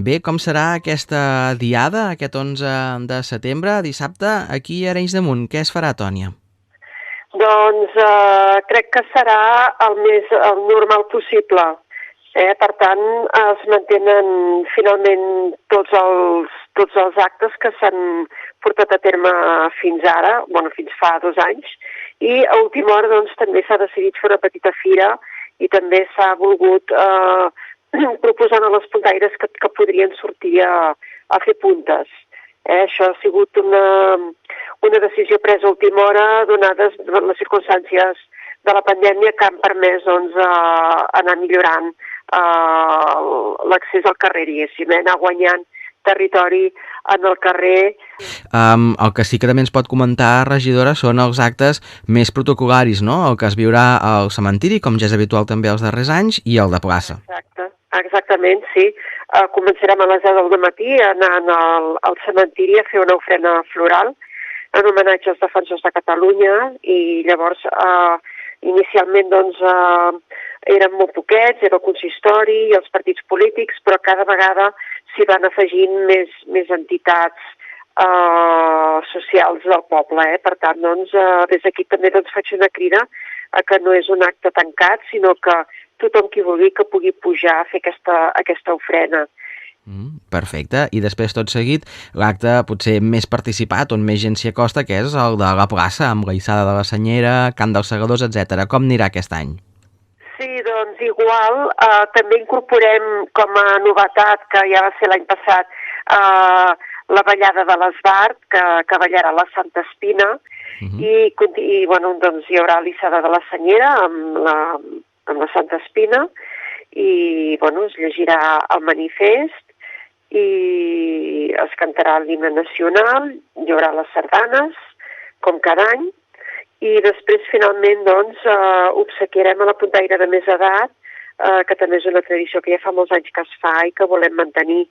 Bé, com serà aquesta diada, aquest 11 de setembre, dissabte, aquí a Arenys de Munt? Què es farà, Tònia? Doncs crec que serà el més normal possible. Per tant, es mantenen finalment tots els actes que s'han portat a terme fins ara, fins fa 2 anys, i a última hora doncs, també s'ha decidit fer una petita fira i també s'ha volgut proposar a les puntaires que podrien sortir a fer puntes. Això ha sigut una decisió presa a última hora, donades les circumstàncies de la pandèmia que han permès anar millorant l'accés al carrer, diguéssim, anar guanyant territori en el carrer. El que sí que també ens pot comentar, regidora, són els actes més protocolaris, no? El que es viurà al cementiri, com ja és habitual també els darrers anys, i el de plaça. Exactament, sí. Començarem a les 10 del matí anant al cementiri a fer una ofrena floral en homenatge als defensors de Catalunya i llavors inicialment doncs eren molt poquets, era el consistori i els partits polítics, però cada vegada s'hi van afegint més entitats socials del poble. Per tant, doncs, des d'aquí també faig una crida a que no és un acte tancat, sinó que tothom qui vulgui que pugui pujar a fer aquesta ofrena. Perfecte. I després, tot seguit, l'acte potser més participat, on més gent s'hi acosta, que és el de la plaça, amb la hissada de la senyera, cant dels segadors, etc. Com anirà aquest any? Sí, doncs igual. També incorporem com a novetat, que ja va ser l'any passat, la ballada de l'Esbart, que ballarà la Santa Espina, i doncs hi haurà l'hissada de la senyera amb la Santa Espina, i es llegirà el manifest, i es cantarà l'himne nacional, hi haurà les sardanes, com cada any, i després finalment obsequiarem a la puntaire de més edat, que també és una tradició que ja fa molts anys que es fa i que volem mantenir.